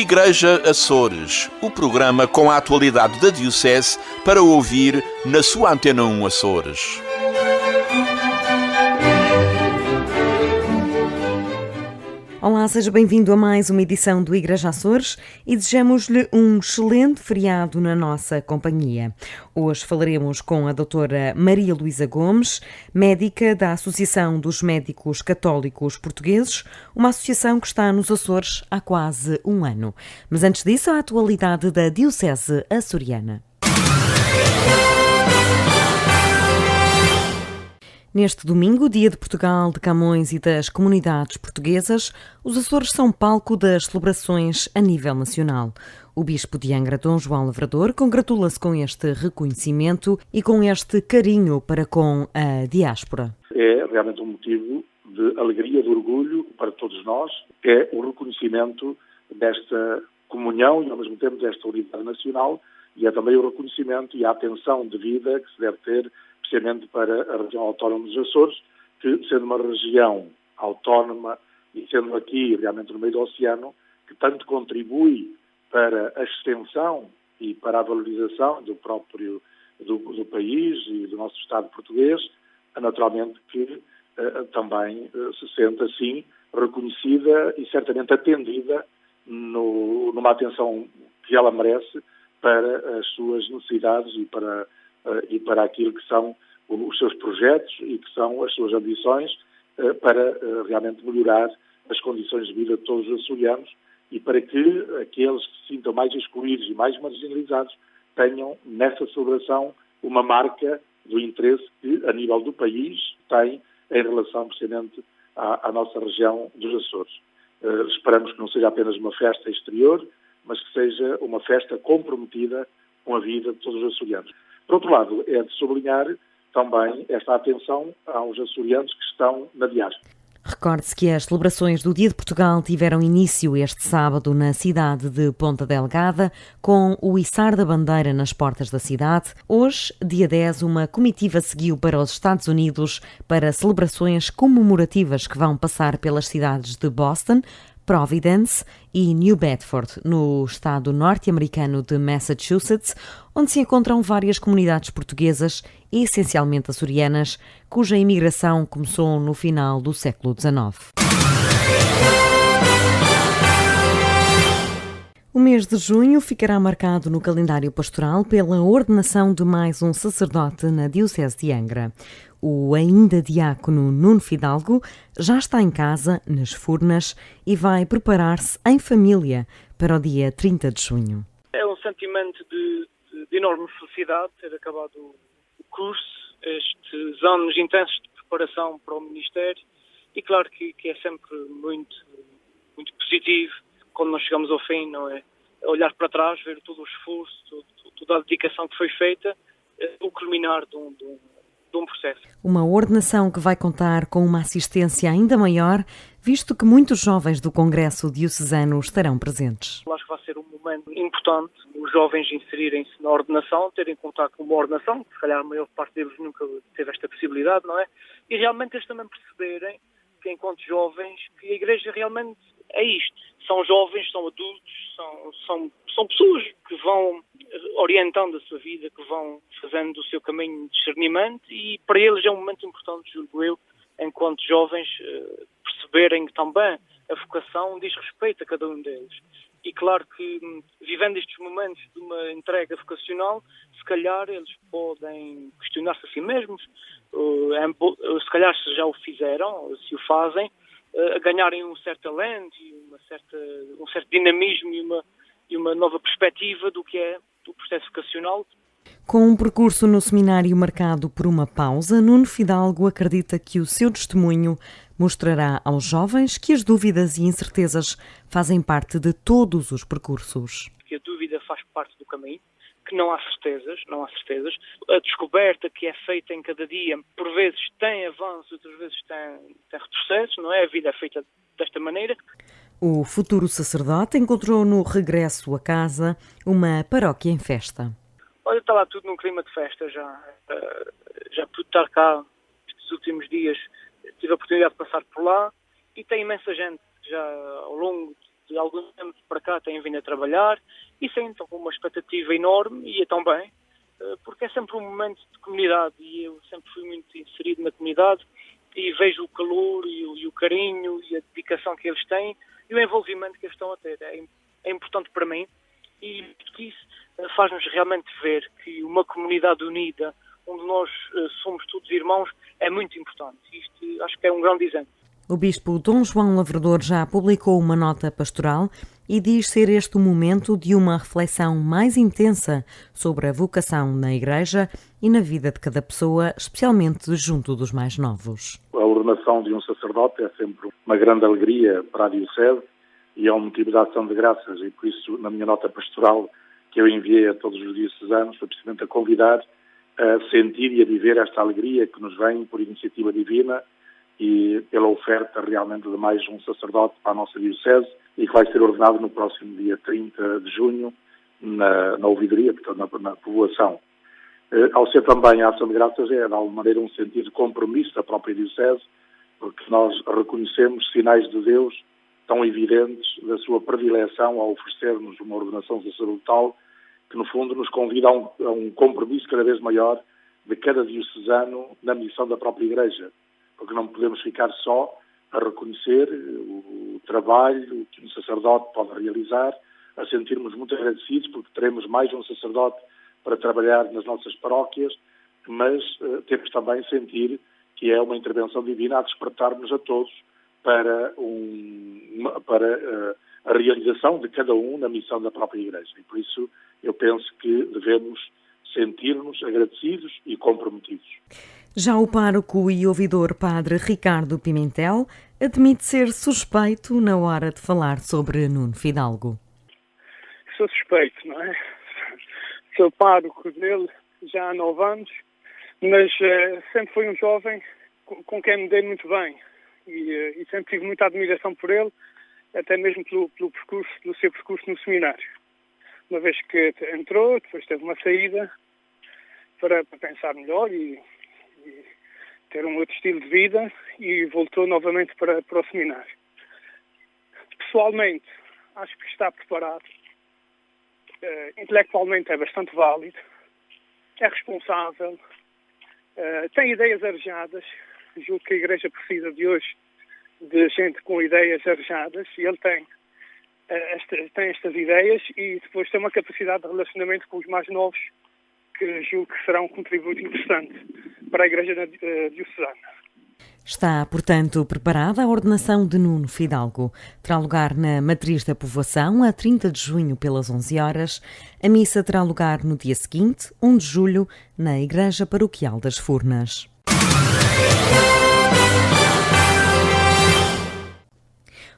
Igreja Açores, o programa com a atualidade da Diocese para ouvir na sua Antena 1 Açores. Olá, seja bem-vindo a mais uma edição do Igreja Açores e desejamos-lhe um excelente feriado na nossa companhia. Hoje falaremos com a doutora Maria Luísa Gomes, médica da Associação dos Médicos Católicos Portugueses, uma associação que está nos Açores há quase um ano. Mas antes disso, a atualidade da Diocese açoriana. Neste domingo, Dia de Portugal, de Camões e das comunidades portuguesas, os Açores são palco das celebrações a nível nacional. O Bispo de Angra, Dom João Lavrador, congratula-se com este reconhecimento e com este carinho para com a diáspora. É realmente um motivo de alegria, de orgulho para todos nós, é o reconhecimento desta comunhão e, ao mesmo tempo, desta unidade nacional, e é também o reconhecimento e a atenção devida que se deve ter especialmente para a região autónoma dos Açores, que, sendo uma região autónoma e sendo aqui realmente no meio do oceano, que tanto contribui para a extensão e para a valorização do próprio do país e do nosso Estado português, naturalmente que também se sente assim reconhecida e certamente atendida numa atenção que ela merece para as suas necessidades e para aquilo que são os seus projetos e que são as suas ambições para realmente melhorar as condições de vida de todos os açorianos e para que aqueles que se sintam mais excluídos e mais marginalizados tenham nessa celebração uma marca do interesse que, a nível do país, tem em relação precisamente à nossa região dos Açores. Esperamos que não seja apenas uma festa exterior, mas que seja uma festa comprometida com a vida de todos os açorianos. Por outro lado, é de sublinhar também esta atenção aos açorianos que estão na diáspora. Recorde-se que as celebrações do Dia de Portugal tiveram início este sábado na cidade de Ponta Delgada, com o içar da bandeira nas portas da cidade. Hoje, dia 10, uma comitiva seguiu para os Estados Unidos para celebrações comemorativas que vão passar pelas cidades de Boston, Providence e New Bedford, no estado norte-americano de Massachusetts, onde se encontram várias comunidades portuguesas, essencialmente açorianas, cuja imigração começou no final do século XIX. O mês de junho ficará marcado no calendário pastoral pela ordenação de mais um sacerdote na Diocese de Angra. O ainda diácono Nuno Fidalgo já está em casa, nas Furnas, e vai preparar-se em família para o dia 30 de junho. É um sentimento de enorme felicidade ter acabado o curso, estes anos intensos de preparação para o Ministério, e claro que é sempre muito positivo quando nós chegamos ao fim, não é? Olhar para trás, ver todo o esforço, toda a dedicação que foi feita, o culminar de um processo. Uma ordenação que vai contar com uma assistência ainda maior, visto que muitos jovens do Congresso Diocesano estarão presentes. Acho que vai ser um momento importante os jovens inserirem-se na ordenação, terem contato com uma ordenação, que se calhar a maior parte deles nunca teve esta possibilidade, não é? E realmente eles também perceberem que, enquanto jovens, que a Igreja realmente é isto. São jovens, são adultos, são pessoas que vão orientando a sua vida, que vão fazendo o seu caminho de discernimento, e para eles é um momento importante, julgo eu, enquanto jovens, perceberem que também a vocação diz respeito a cada um deles. E claro que, vivendo estes momentos de uma entrega vocacional, se calhar eles podem questionar-se a si mesmos, se calhar se já o fizeram, se o fazem, a ganharem um certo talento e um certo dinamismo e uma nova perspectiva do que é o processo vocacional. Com um percurso no seminário marcado por uma pausa, Nuno Fidalgo acredita que o seu testemunho mostrará aos jovens que as dúvidas e incertezas fazem parte de todos os percursos. Que a dúvida faz parte do caminho, que não há certezas. A descoberta que é feita em cada dia, por vezes tem avanços, outras vezes tem retrocessos, não é? A vida é feita desta maneira. O futuro sacerdote encontrou no regresso a casa uma paróquia em festa. Olha, está lá tudo num clima de festa já pude estar cá estes últimos dias, tive a oportunidade de passar por lá e tem imensa gente já ao longo de algum tempo para cá têm vindo a trabalhar e sentem com uma expectativa enorme, e então bem, porque é sempre um momento de comunidade e eu sempre fui muito inserido na comunidade e vejo o calor e o carinho e a dedicação que eles têm e o envolvimento que eles estão a ter. É importante para mim e isso faz-nos realmente ver que uma comunidade unida, onde nós somos todos irmãos, é muito importante. Isto acho que é um grande exemplo. O bispo Dom João Lavrador já publicou uma nota pastoral e diz ser este o momento de uma reflexão mais intensa sobre a vocação na Igreja e na vida de cada pessoa, especialmente junto dos mais novos. A ordenação de um sacerdote é sempre uma grande alegria para a Diocese e é um motivo de ação de graças, e por isso, na minha nota pastoral que eu enviei a todos os diocesanos, foi precisamente a convidar a sentir e a viver esta alegria que nos vem por iniciativa divina e pela oferta realmente de mais um sacerdote para a nossa Diocese e que vai ser ordenado no próximo dia 30 de junho na ouvidoria, portanto na povoação. Ao ser também a ação de graças é de alguma maneira um sentido de compromisso da própria Diocese, porque nós reconhecemos sinais de Deus tão evidentes da sua predileção ao oferecer-nos uma ordenação sacerdotal que no fundo nos convida a um compromisso cada vez maior de cada diocesano na missão da própria Igreja. Porque não podemos ficar só a reconhecer o trabalho que um sacerdote pode realizar, a sentirmos muito agradecidos porque teremos mais um sacerdote para trabalhar nas nossas paróquias, mas temos também sentir que é uma intervenção divina a despertar-nos a todos para a realização de cada um na missão da própria Igreja. E por isso eu penso que devemos sentir-nos agradecidos e comprometidos. Já o pároco e ouvidor padre Ricardo Pimentel admite ser suspeito na hora de falar sobre Nuno Fidalgo. Sou suspeito, não é? Sou pároco dele já há 9 anos, mas sempre fui um jovem com quem me dei muito bem e sempre tive muita admiração por ele, até mesmo pelo seu percurso no seminário. Uma vez que entrou, depois teve uma saída para pensar melhor e ter um outro estilo de vida e voltou novamente para o seminário. Pessoalmente, acho que está preparado. Intelectualmente é bastante válido. É responsável. Tem ideias arejadas. Julgo que a Igreja precisa de hoje de gente com ideias arejadas e ele tem estas ideias e depois tem uma capacidade de relacionamento com os mais novos que julgo que será um contributo interessante para a Igreja diocesana. Está, portanto, preparada a ordenação de Nuno Fidalgo. Terá lugar na Matriz da Povoação, a 30 de junho, pelas 11 horas. A missa terá lugar no dia seguinte, 1 de julho, na Igreja Paroquial das Furnas.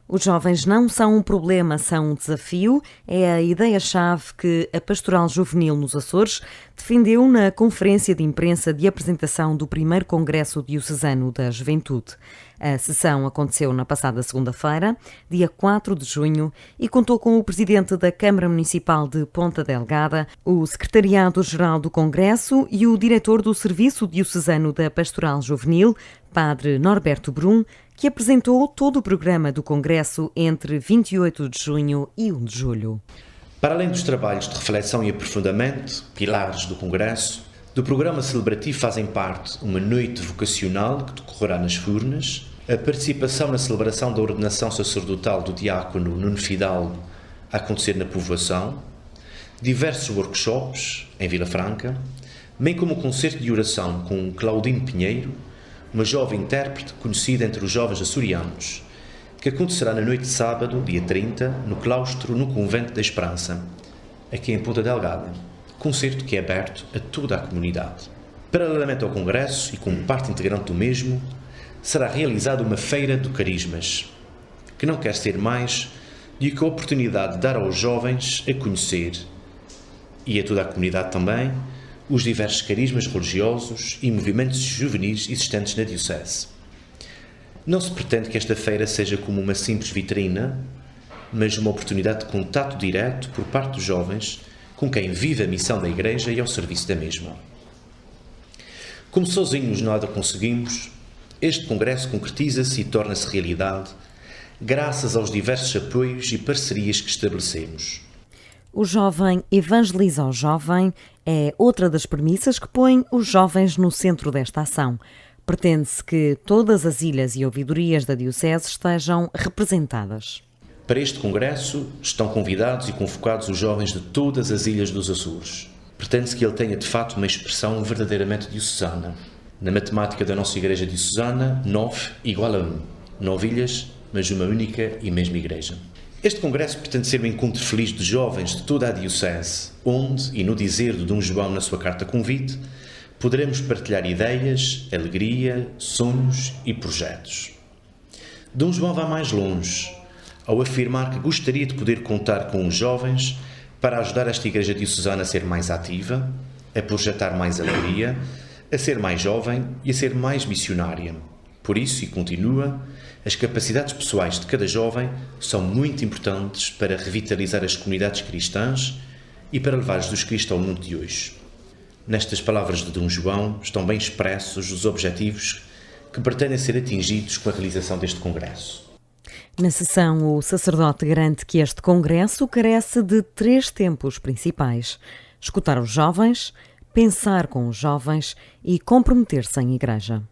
Os jovens não são um problema, são um desafio. É a ideia-chave que a Pastoral Juvenil nos Açores defendeu na conferência de imprensa de apresentação do 1º Congresso Diocesano da Juventude. A sessão aconteceu na passada segunda-feira, dia 4 de junho, e contou com o presidente da Câmara Municipal de Ponta Delgada, o secretariado-geral do Congresso e o diretor do Serviço Diocesano da Pastoral Juvenil, Padre Norberto Brum, que apresentou todo o programa do Congresso entre 28 de junho e 1 de julho. Para além dos trabalhos de reflexão e aprofundamento, pilares do Congresso, do programa celebrativo fazem parte uma noite vocacional que decorrerá nas Furnas, a participação na celebração da ordenação sacerdotal do diácono Nuno Fidalgo a acontecer na povoação, diversos workshops em Vila Franca, bem como um concerto de oração com Claudine Pinheiro, uma jovem intérprete conhecida entre os jovens açorianos, que acontecerá na noite de sábado, dia 30, no claustro no Convento da Esperança, aqui em Ponta Delgada, concerto que é aberto a toda a comunidade. Paralelamente ao Congresso e como parte integrante do mesmo, será realizada uma Feira do Carismas, que não quer ser mais do que a oportunidade de dar aos jovens a conhecer, e a toda a comunidade também, os diversos carismas religiosos e movimentos juvenis existentes na Diocese. Não se pretende que esta feira seja como uma simples vitrina, mas uma oportunidade de contato direto por parte dos jovens com quem vive a missão da Igreja e ao serviço da mesma. Como sozinhos nada conseguimos, este Congresso concretiza-se e torna-se realidade graças aos diversos apoios e parcerias que estabelecemos. O jovem evangeliza o jovem é outra das premissas que põe os jovens no centro desta ação. Pretende-se que todas as ilhas e ouvidorias da Diocese estejam representadas. Para este congresso estão convidados e convocados os jovens de todas as ilhas dos Açores. Pretende-se que ele tenha de facto uma expressão verdadeiramente diocesana. Na matemática da nossa Igreja diocesana, 9 igual a 1. 9 ilhas, mas uma única e mesma Igreja. Este congresso pretende ser um encontro feliz de jovens de toda a Diocese, onde, e no dizer de Dom João na sua carta convite, poderemos partilhar ideias, alegria, sonhos e projetos. Dom João vai mais longe, ao afirmar que gostaria de poder contar com os jovens para ajudar esta Igreja diocesana a ser mais ativa, a projetar mais alegria, a ser mais jovem e a ser mais missionária. Por isso, e continua, as capacidades pessoais de cada jovem são muito importantes para revitalizar as comunidades cristãs e para levar Jesus Cristo ao mundo de hoje. Nestas palavras de Dom João estão bem expressos os objetivos que pretendem ser atingidos com a realização deste congresso. Na sessão, o sacerdote garante que este congresso carece de 3 tempos principais: escutar os jovens, pensar com os jovens e comprometer-se em igreja.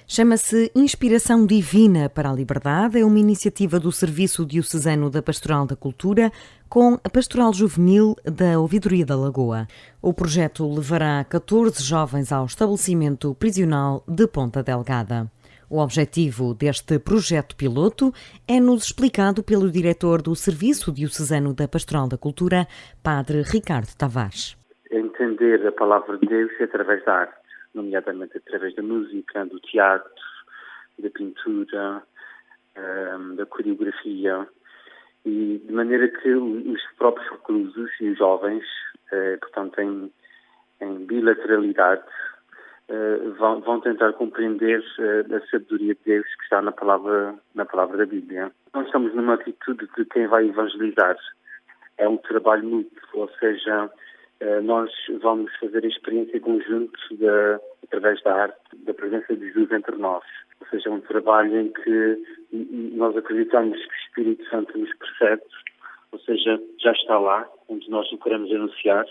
Chama-se Inspiração Divina para a Liberdade, é uma iniciativa do Serviço Diocesano da Pastoral da Cultura com a Pastoral Juvenil da Ouvidoria da Lagoa. O projeto levará 14 jovens ao estabelecimento prisional de Ponta Delgada. O objetivo deste projeto piloto é-nos explicado pelo diretor do Serviço Diocesano da Pastoral da Cultura, Padre Ricardo Tavares. Entender a palavra de Deus através da arte, nomeadamente através da música, do teatro, da pintura, da coreografia, e de maneira que os próprios reclusos e os jovens, portanto, em bilateralidade, vão tentar compreender a sabedoria de Deus que está na palavra da Bíblia. Nós estamos numa atitude de quem vai evangelizar. É um trabalho mútuo, ou seja, nós vamos fazer a experiência conjunta através da arte, da presença de Jesus entre nós. Ou seja, é um trabalho em que nós acreditamos que o Espírito Santo nos precede, ou seja, já está lá, onde nós o queremos anunciar,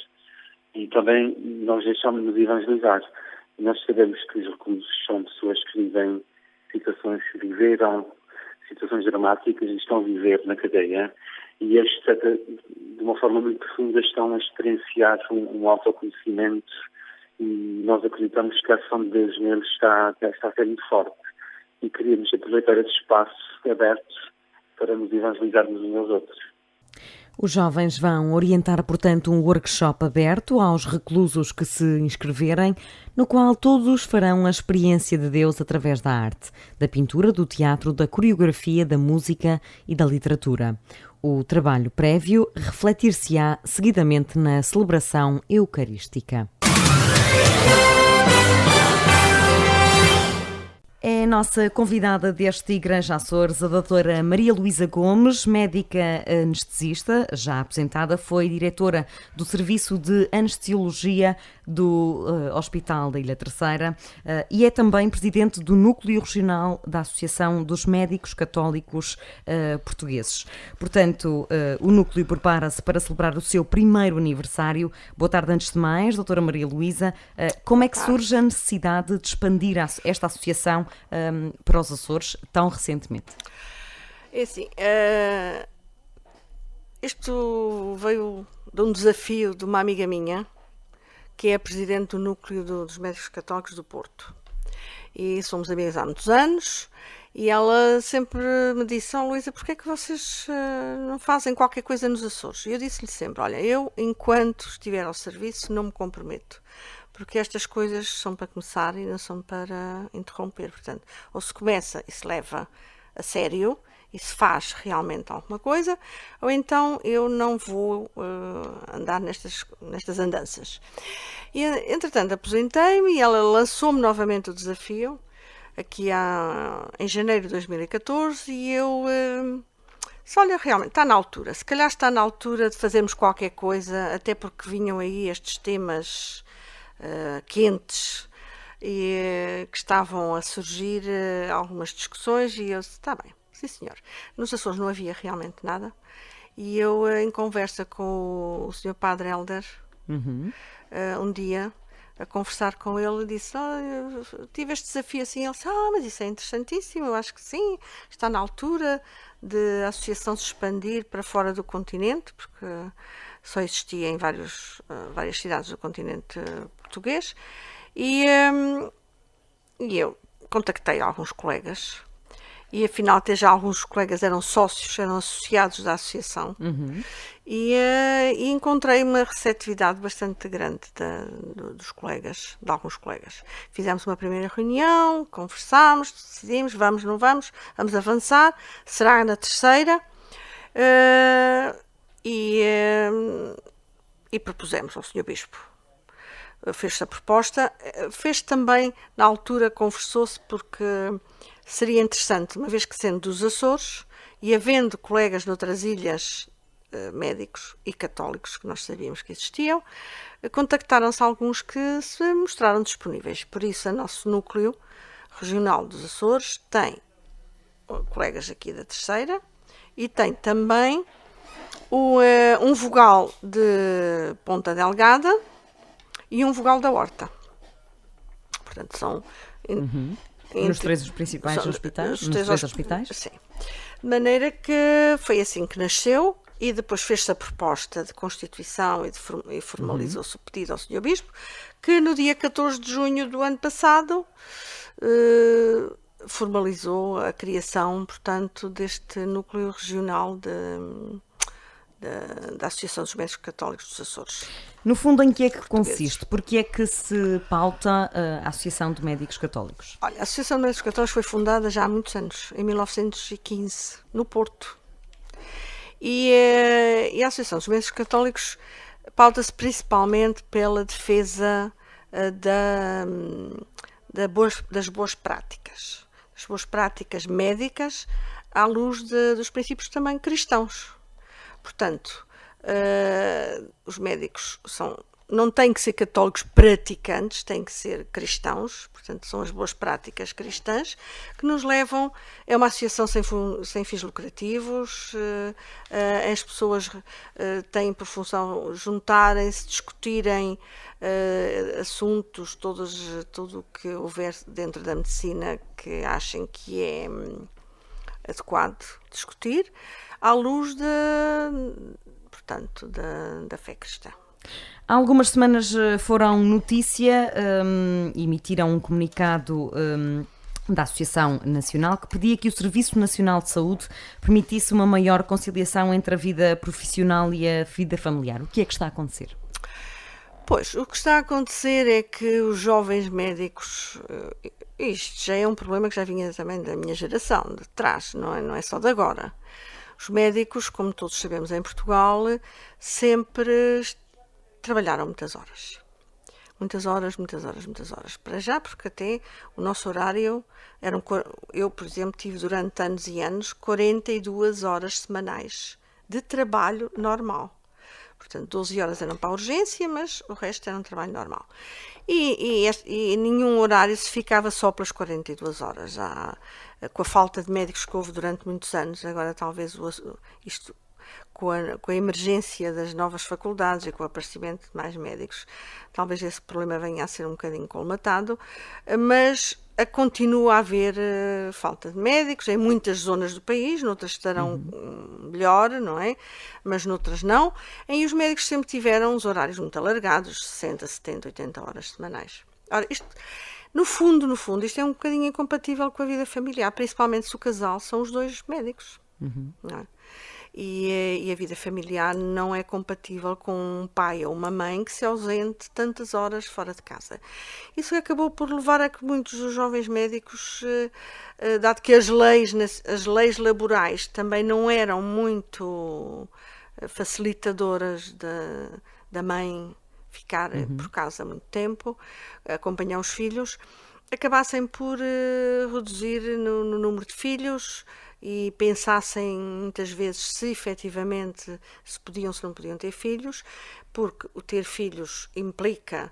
e também nós deixamos-nos evangelizar. Nós sabemos que os reclusos são pessoas que viveram situações dramáticas e estão a viver na cadeia, e eles, de uma forma muito profunda, estão a experienciar um autoconhecimento, e nós acreditamos que a ação de Deus neles está a ser muito forte, e queríamos aproveitar esse espaço aberto para nos evangelizarmos uns aos outros. Os jovens vão orientar, portanto, um workshop aberto aos reclusos que se inscreverem, no qual todos farão a experiência de Deus através da arte, da pintura, do teatro, da coreografia, da música e da literatura. O trabalho prévio refletir-se-á seguidamente na celebração eucarística. É a nossa convidada deste Igreja Açores, a doutora Maria Luísa Gomes, médica anestesista, já aposentada, foi diretora do Serviço de Anestesiologia do Hospital da Ilha Terceira e é também presidente do Núcleo Regional da Associação dos Médicos Católicos Portugueses. Portanto, o núcleo prepara-se para celebrar o seu primeiro aniversário. Boa tarde, antes de mais, doutora Maria Luísa. Como é que surge a necessidade de expandir esta associação para os Açores tão recentemente? É assim, isto veio de um desafio de uma amiga minha, que é a presidente do Núcleo dos Médicos Católicos do Porto. E somos amigas há muitos anos, e ela sempre me disse: Luísa, porquê é que vocês não fazem qualquer coisa nos Açores? E eu disse-lhe sempre: olha, eu, enquanto estiver ao serviço, não me comprometo, porque estas coisas são para começar e não são para interromper. Portanto, ou se começa e se leva a sério e se faz realmente alguma coisa, ou então eu não vou andar nestas andanças. E, entretanto, aposentei-me e ela lançou-me novamente o desafio, aqui em janeiro de 2014, e eu disse: olha, realmente está na altura, se calhar está na altura de fazermos qualquer coisa, até porque vinham aí estes temas quentes, e que estavam a surgir algumas discussões e eu disse, está bem, sim senhor. Nos Açores não havia realmente nada e eu, em conversa com o Sr. Padre Helder, um dia, a conversar com ele, disse, eu tive este desafio assim, ele disse, mas isso é interessantíssimo, eu acho que sim, está na altura de a associação se expandir para fora do continente, porque só existia em várias cidades do continente português, e eu contactei alguns colegas, e afinal até já alguns colegas eram sócios, eram associados da associação, e encontrei uma receptividade bastante grande dos colegas, de alguns colegas. Fizemos uma primeira reunião, conversámos, decidimos, vamos, não vamos, vamos avançar, será na terceira, e propusemos ao Sr. Bispo. Fez-se a proposta, fez também, na altura conversou-se porque seria interessante, uma vez que sendo dos Açores e havendo colegas noutras ilhas médicos e católicos que nós sabíamos que existiam, contactaram-se alguns que se mostraram disponíveis. Por isso, o nosso núcleo regional dos Açores tem colegas aqui da terceira e tem também um vogal de Ponta Delgada e um vogal da Horta. Portanto, são... Nos três principais hospitais? Nos três hospitais? Sim. De maneira que foi assim que nasceu e depois fez-se a proposta de constituição e formalizou-se o pedido ao Sr. Bispo, que no dia 14 de junho do ano passado formalizou a criação, portanto, deste núcleo regional da Associação dos Médicos Católicos dos Açores. No fundo, em que é que consiste? Porque é que se pauta a Associação de Médicos Católicos? Olha, a Associação de Médicos Católicos foi fundada já há muitos anos, em 1915, no Porto. E a Associação dos Médicos Católicos pauta-se principalmente pela defesa das boas práticas. As boas práticas médicas à luz dos princípios também cristãos. Portanto, os médicos não têm que ser católicos praticantes, têm que ser cristãos, portanto são as boas práticas cristãs que nos levam, é uma associação sem fins lucrativos, as pessoas têm por função juntarem-se, discutirem assuntos, tudo o que houver dentro da medicina que achem que é adequado discutir, à luz portanto, da fé cristã. Há algumas semanas foram notícia, emitiram um comunicado da Associação Nacional que pedia que o Serviço Nacional de Saúde permitisse uma maior conciliação entre a vida profissional e a vida familiar. O que é que está a acontecer? Pois, o que está a acontecer é que os jovens médicos, isto já é um problema que já vinha também da minha geração, de trás, não é só de agora. Os médicos, como todos sabemos em Portugal, sempre trabalharam muitas horas. Muitas horas. Para já, porque até o nosso horário, eu, por exemplo, tive durante anos e anos 42 horas semanais de trabalho normal. Portanto, 12 horas eram para a urgência, mas o resto era um trabalho normal. E nenhum horário se ficava só pelas 42 horas. Com a falta de médicos que houve durante muitos anos, agora talvez isto, com a emergência das novas faculdades e com o aparecimento de mais médicos, talvez esse problema venha a ser um bocadinho colmatado, mas continua a haver falta de médicos em muitas zonas do país, noutras estarão melhor, não é? Mas noutras não. E os médicos sempre tiveram os horários muito alargados, 60, 70, 80 horas semanais. Ora, isto, no fundo, isto é um bocadinho incompatível com a vida familiar, principalmente se o casal são os dois médicos. Não é? E a vida familiar não é compatível com um pai ou uma mãe que se ausente tantas horas fora de casa. Isso acabou por levar a que muitos dos jovens médicos, dado que as leis laborais também não eram muito facilitadoras da mãe ficar por casa há muito tempo, acompanhar os filhos, acabassem por reduzir no número de filhos e pensassem muitas vezes se efetivamente se podiam, se não podiam ter filhos, porque o ter filhos implica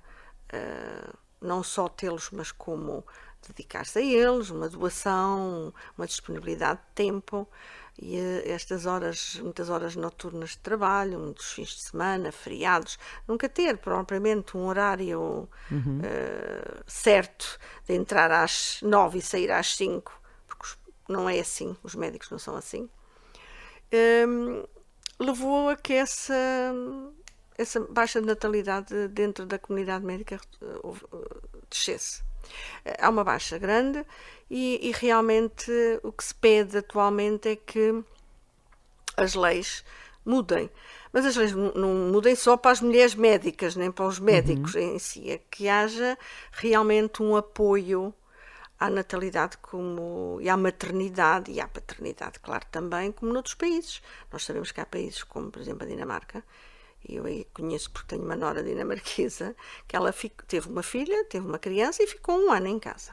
não só tê-los, mas como dedicar-se a eles, uma doação, uma disponibilidade de tempo. E estas horas, muitas horas noturnas de trabalho, muitos fins de semana, feriados, nunca ter propriamente um horário certo de entrar às 9 e sair às 5, porque não é assim, os médicos não são assim, levou a que essa baixa de natalidade dentro da comunidade médica descesse. Há uma baixa grande e realmente o que se pede atualmente é que as leis mudem. Mas as leis não mudem só para as mulheres médicas, nem para os médicos em si. É que haja realmente um apoio à natalidade e à maternidade e à paternidade, claro, também, como noutros países. Nós sabemos que há países como, por exemplo, a Dinamarca, e eu aí conheço porque tenho uma nora dinamarquesa, que ela teve uma filha, teve uma criança e ficou 1 ano em casa.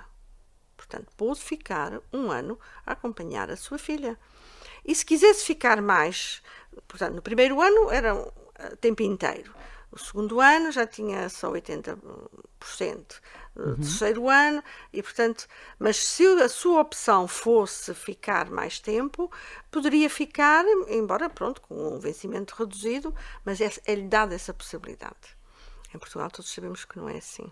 Portanto, pôde ficar 1 ano a acompanhar a sua filha. E se quisesse ficar mais, portanto, no primeiro ano era tempo inteiro. No segundo ano já tinha só 80%. No terceiro ano, e portanto, mas se a sua opção fosse ficar mais tempo, poderia ficar, embora pronto, com um vencimento reduzido, mas é-lhe dada essa possibilidade. Em Portugal todos sabemos que não é assim.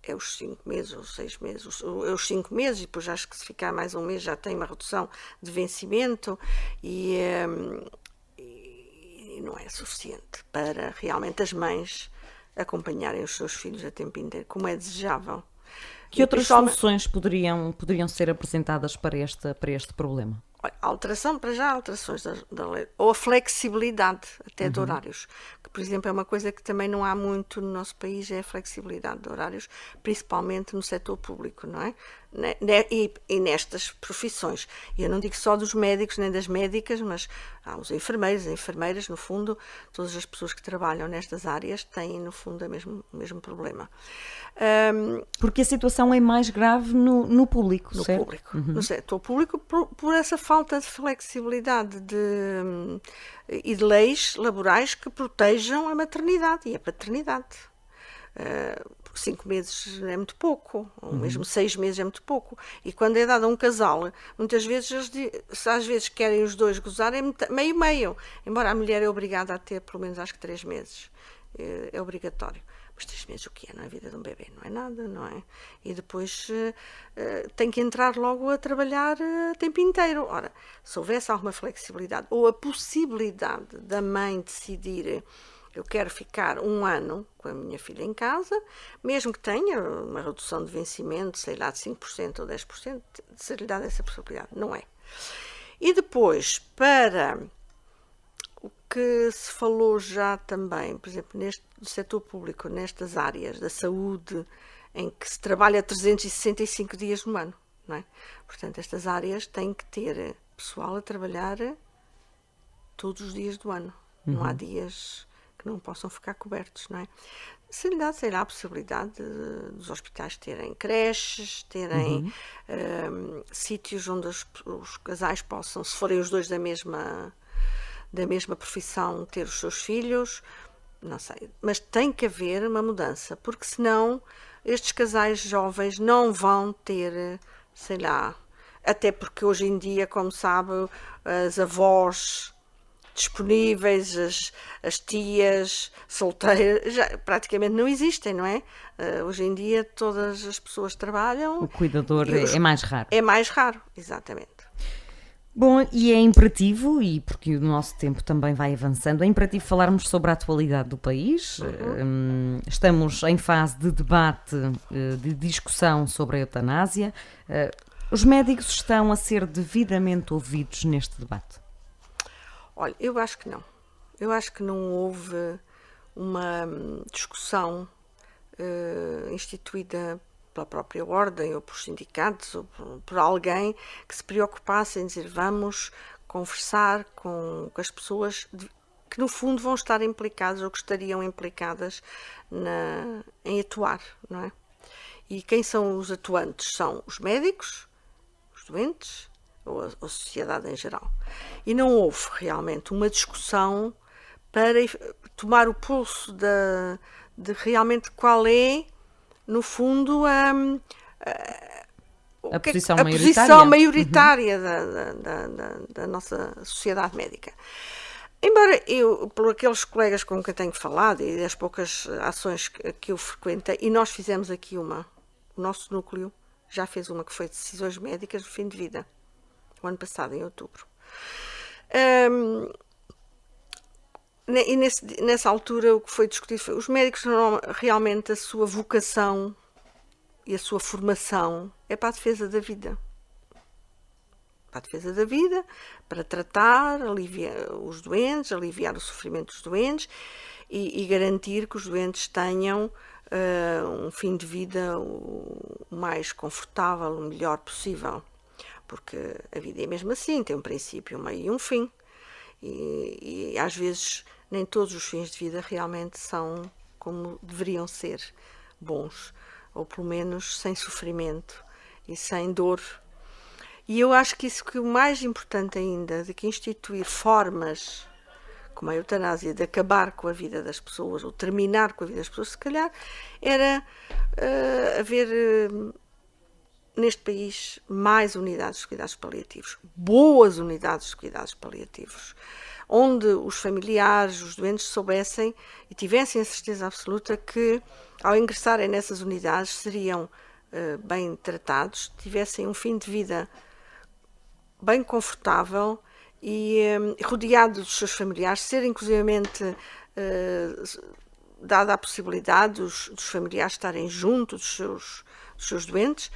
É os 5 meses ou 6 meses, é os 5 meses, e depois acho que se ficar mais um mês já tem uma redução de vencimento e não é suficiente para realmente as mães acompanharem os seus filhos a tempo inteiro, como é desejável. Que outras soluções poderiam ser apresentadas para este problema? A alteração, para já, alterações da lei, ou a flexibilidade até de horários, que, por exemplo, é uma coisa que também não há muito no nosso país, é a flexibilidade de horários, principalmente no setor público, não é? E nestas profissões. E eu não digo só dos médicos nem das médicas, mas há os enfermeiros, as enfermeiras, no fundo, todas as pessoas que trabalham nestas áreas têm, no fundo, o mesmo problema. Porque a situação é mais grave no público, certo? No público, no setor público, por essa falta de flexibilidade e de leis laborais que protejam a maternidade e a paternidade. 5 meses é muito pouco, ou mesmo 6 meses é muito pouco. E quando é dado a um casal, muitas vezes, às vezes querem os dois gozar, é meio-meio. Embora a mulher é obrigada a ter pelo menos, acho que 3 meses. É obrigatório. Mas 3 meses o que é? Não é a vida de um bebê, não é nada, não é? E depois tem que entrar logo a trabalhar a tempo inteiro. Ora, se houvesse alguma flexibilidade ou a possibilidade da mãe decidir: eu quero ficar 1 ano com a minha filha em casa, mesmo que tenha uma redução de vencimento, sei lá, de 5% ou 10%, ser-lhe dada essa possibilidade. Não é. E depois, para o que se falou já também, por exemplo, no setor público, nestas áreas da saúde, em que se trabalha 365 dias no ano, não é? Portanto, estas áreas têm que ter pessoal a trabalhar todos os dias do ano. Não há dias que não possam ficar cobertos, não é? Se lhe dá, sei lá, a possibilidade dos hospitais terem creches, terem sítios onde os casais possam, se forem os dois da mesma profissão, ter os seus filhos, não sei. Mas tem que haver uma mudança, porque senão estes casais jovens não vão ter, sei lá, até porque hoje em dia, como sabe, as avós disponíveis, as tias solteiras, já praticamente não existem, não é? Hoje em dia todas as pessoas trabalham. O cuidador é mais raro. É mais raro, exatamente. Bom, e é imperativo, e porque o nosso tempo também vai avançando, é imperativo falarmos sobre a atualidade do país. Estamos em fase de debate, de discussão sobre a eutanásia. Os médicos estão a ser devidamente ouvidos neste debate? Olha, eu acho que não. Eu acho que não houve uma discussão instituída pela própria ordem ou por sindicatos ou por alguém que se preocupasse em dizer: vamos conversar com as pessoas que no fundo vão estar implicadas ou que estariam implicadas em atuar, não é? E quem são os atuantes? São os médicos, os doentes ou a sociedade em geral. E não houve realmente uma discussão para tomar o pulso de realmente qual é, no fundo, a posição maioritária da nossa sociedade médica. Embora eu, por aqueles colegas com quem tenho falado e das poucas ações que eu frequentei, e nós fizemos aqui o nosso núcleo já fez uma que foi decisões médicas do fim de vida, o ano passado, em outubro. E nessa altura o que foi discutido foi os médicos, realmente a sua vocação e a sua formação é para a defesa da vida. Para a defesa da vida, para tratar, aliviar os doentes, aliviar o sofrimento dos doentes e garantir que os doentes tenham um fim de vida o mais confortável, o melhor possível. Porque a vida é mesmo assim, tem um princípio, um meio e um fim. E às vezes nem todos os fins de vida realmente são como deveriam ser, bons, ou pelo menos sem sofrimento e sem dor. E eu acho que isso que o mais importante ainda, de que instituir formas como a eutanásia, de acabar com a vida das pessoas, ou terminar com a vida das pessoas, se calhar, era haver neste país mais unidades de cuidados paliativos, boas unidades de cuidados paliativos, onde os familiares, os doentes soubessem e tivessem a certeza absoluta que, ao ingressarem nessas unidades, seriam bem tratados, tivessem um fim de vida bem confortável e rodeado dos seus familiares, ser inclusivamente dada a possibilidade dos familiares estarem junto dos seus doentes,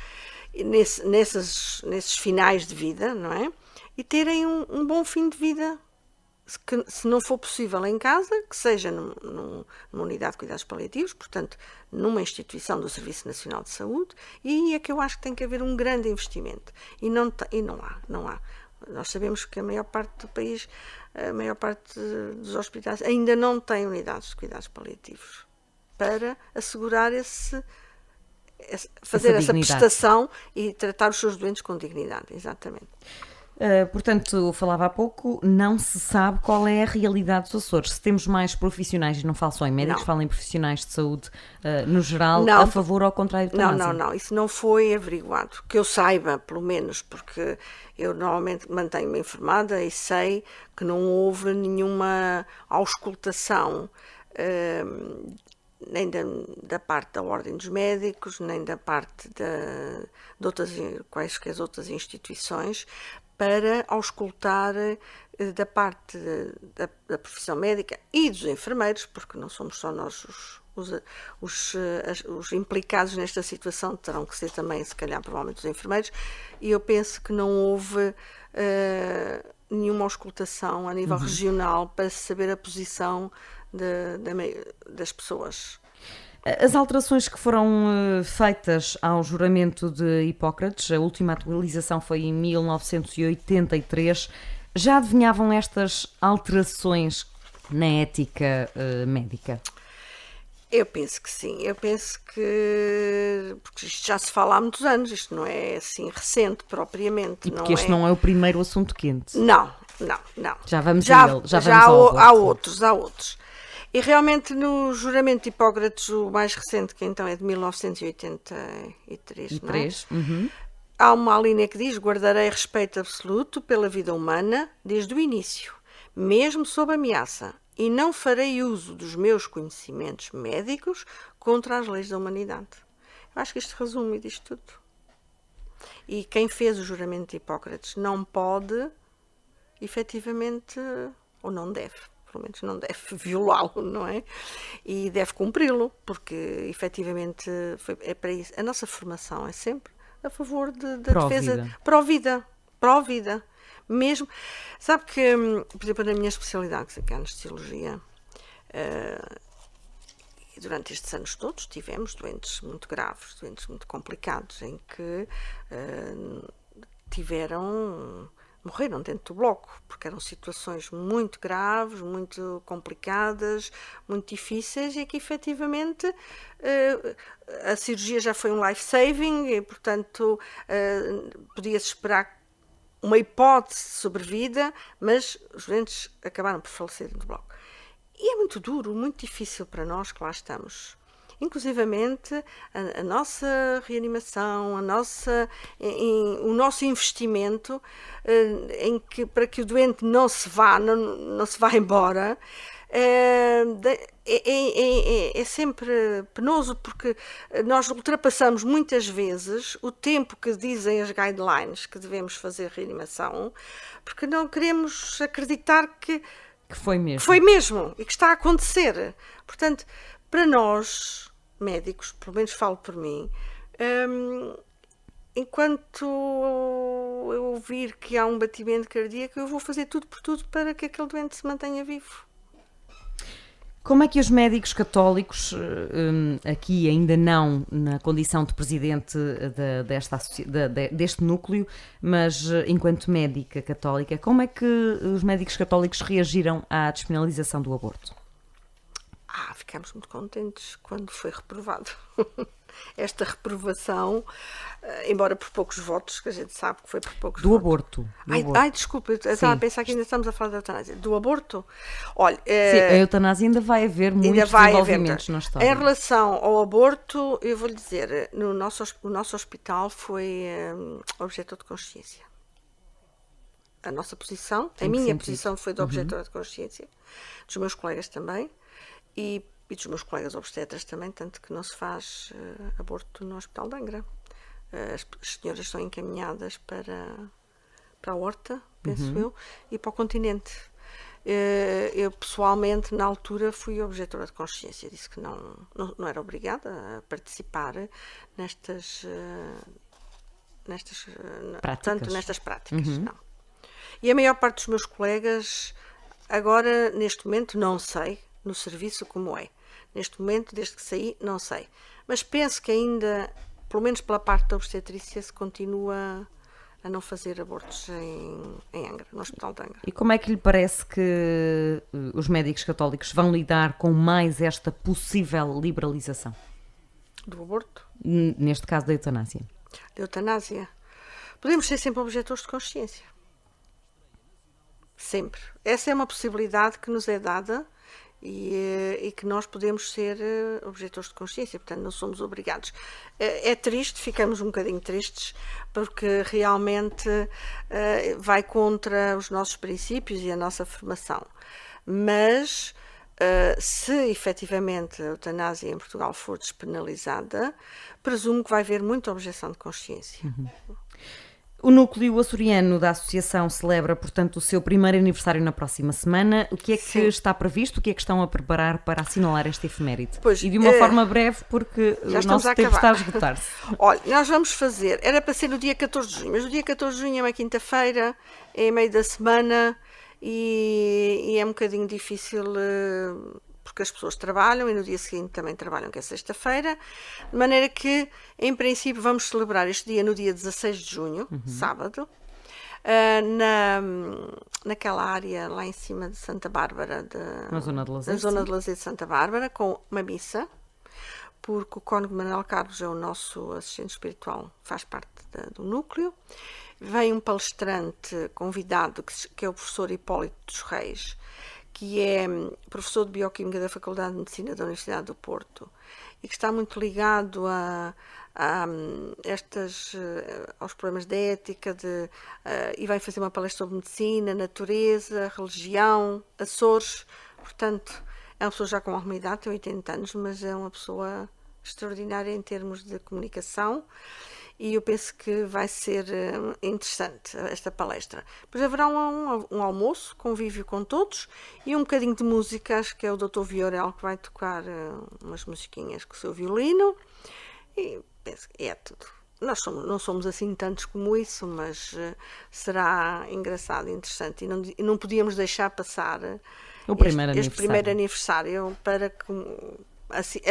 nesses finais de vida, não é? E terem um bom fim de vida, que, se não for possível em casa, que seja numa unidade de cuidados paliativos, portanto, numa instituição do Serviço Nacional de Saúde, e é que eu acho que tem que haver um grande investimento. E não há. Nós sabemos que a maior parte do país, a maior parte dos hospitais ainda não tem unidades de cuidados paliativos para assegurar fazer essa prestação e tratar os seus doentes com dignidade, exatamente. Portanto, falava há pouco, não se sabe qual é a realidade dos Açores. Se temos mais profissionais, e não falo só em médicos, falo em profissionais de saúde no geral, a favor ou ao contrário da eutanásia? Não, isso não foi averiguado. Que eu saiba, pelo menos, porque eu normalmente mantenho-me informada e sei que não houve nenhuma auscultação nem da parte da Ordem dos Médicos, nem da parte de outras, quaisquer outras instituições, para auscultar da parte da profissão médica e dos enfermeiros, porque não somos só nós os implicados nesta situação, terão que ser também, se calhar, provavelmente os enfermeiros, e eu penso que não houve nenhuma auscultação a nível regional para saber a posição das pessoas. As alterações que foram feitas ao juramento de Hipócrates, a última atualização foi em 1983, já adivinhavam estas alterações na ética médica? Eu penso que sim, porque isto já se fala há muitos anos, isto não é assim recente propriamente. E porque este não é o primeiro assunto quente. Não. Já vamos a ele, há outros. E realmente no juramento de Hipócrates, o mais recente, que então é de 1983, não é? Há uma linha que diz: guardarei respeito absoluto pela vida humana desde o início, mesmo sob ameaça, e não farei uso dos meus conhecimentos médicos contra as leis da humanidade. Eu acho que isto resume disto tudo. E quem fez o juramento de Hipócrates não pode, efetivamente, ou não deve, pelo menos não deve violá-lo, não é? E deve cumpri-lo, porque efetivamente é para isso. A nossa formação é sempre a favor da defesa pró-vida. Mesmo, sabe que, por exemplo, na minha especialidade, que é a anestesiologia, durante estes anos todos tivemos doentes muito graves, doentes muito complicados, em que morreram dentro do bloco, porque eram situações muito graves, muito complicadas, muito difíceis, e que efetivamente a cirurgia já foi um life-saving e, portanto, podia-se esperar uma hipótese de sobrevida, mas os doentes acabaram por falecer dentro do bloco. E é muito duro, muito difícil para nós que lá estamos. Inclusivamente, a nossa reanimação, o nosso investimento para que o doente não se vá embora, é sempre penoso, porque nós ultrapassamos muitas vezes o tempo que dizem as guidelines que devemos fazer reanimação, porque não queremos acreditar que foi mesmo e que está a acontecer. Portanto, para nós, médicos, pelo menos falo por mim, enquanto eu ouvir que há um batimento cardíaco, eu vou fazer tudo por tudo para que aquele doente se mantenha vivo. Como é que os médicos católicos, aqui ainda não na condição de presidente deste núcleo, mas enquanto médica católica, como é que os médicos católicos reagiram à despenalização do aborto? Ficámos muito contentes quando foi reprovado. Esta reprovação, embora por poucos votos, que a gente sabe que foi por poucos votos. Aborto. Desculpa, eu estava a pensar que ainda estamos a falar da eutanásia. Do aborto? Olha, sim, a eutanásia ainda vai haver muitos desenvolvimentos na história. Em relação ao aborto, eu vou lhe dizer, o nosso hospital foi objetor de consciência. A nossa posição, a minha posição foi de objetor de consciência, dos meus colegas também, e dos meus colegas obstetras também, tanto que não se faz aborto no Hospital de Angra. As senhoras são encaminhadas para a Horta, penso eu, e para o continente. Eu, pessoalmente, na altura, fui objetora de consciência. Disse que não era obrigada a participar nestas práticas. Não. E a maior parte dos meus colegas, agora, neste momento, não sei, no serviço como é. Neste momento, desde que saí, não sei. Mas penso que ainda, pelo menos pela parte da obstetrícia, se continua a não fazer abortos em Angra, no Hospital de Angra. E como é que lhe parece que os médicos católicos vão lidar com mais esta possível liberalização? Do aborto? Neste caso da eutanásia. Da eutanásia? Podemos ser sempre objetores de consciência. Sempre. Essa é uma possibilidade que nos é dada e que nós podemos ser objetores de consciência, portanto não somos obrigados. É triste, ficamos um bocadinho tristes, porque realmente vai contra os nossos princípios e a nossa formação. Mas se efetivamente a eutanásia em Portugal for despenalizada, presumo que vai haver muita objeção de consciência. O núcleo açoriano da associação celebra, portanto, o seu primeiro aniversário na próxima semana. O que é que está previsto? O que é que estão a preparar para assinalar esta efeméride? Pois, e de uma forma breve, porque o nosso tempo está a esgotar-se. Olha, nós vamos fazer, era para ser no dia 14 de junho, mas o dia 14 de junho é uma quinta-feira, é meio da semana e é um bocadinho difícil porque as pessoas trabalham e no dia seguinte também trabalham, que é sexta-feira, de maneira que, em princípio, vamos celebrar este dia no dia 16 de junho, sábado, naquela área lá em cima de Santa Bárbara, na zona de lazer de Santa Bárbara, com uma missa, porque o cônego Manuel Carlos é o nosso assistente espiritual, faz parte do núcleo. Vem um palestrante convidado, que é o professor Hipólito dos Reis, que é professor de Bioquímica da Faculdade de Medicina da Universidade do Porto e que está muito ligado aos problemas de ética e vai fazer uma palestra sobre medicina, natureza, religião, Açores. Portanto, é uma pessoa já com alguma idade, tem 80 anos, mas é uma pessoa extraordinária em termos de comunicação. E eu penso que vai ser interessante esta palestra. Depois haverá um almoço, convívio com todos e um bocadinho de música. Acho que é o Dr. Viorel que vai tocar umas musiquinhas com o seu violino. E penso que é tudo. Nós não somos assim tantos como isso, mas será engraçado e interessante. E não podíamos deixar passar este primeiro aniversário para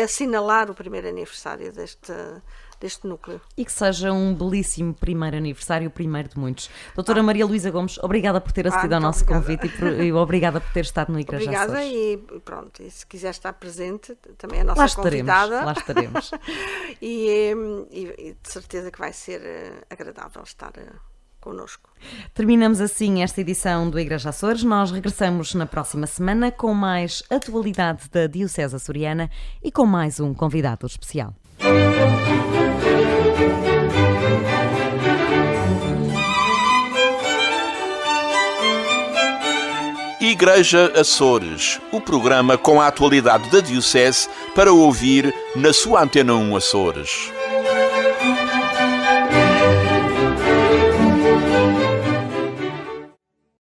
assinalar o primeiro aniversário deste núcleo. E que seja um belíssimo primeiro aniversário, o primeiro de muitos. Doutora Maria Luísa Gomes, obrigada por ter acedido ao nosso convite e obrigada por ter estado no Icrajá Açores. Obrigada e pronto, e se quiser estar presente, também é a nossa convidada. Lá estaremos. e de certeza que vai ser agradável estar connosco. Terminamos assim esta edição do Igreja Açores. Nós regressamos na próxima semana com mais atualidade da Diocese Açoriana e com mais um convidado especial. Igreja Açores, o programa com a atualidade da Diocese para ouvir na sua Antena 1 Açores.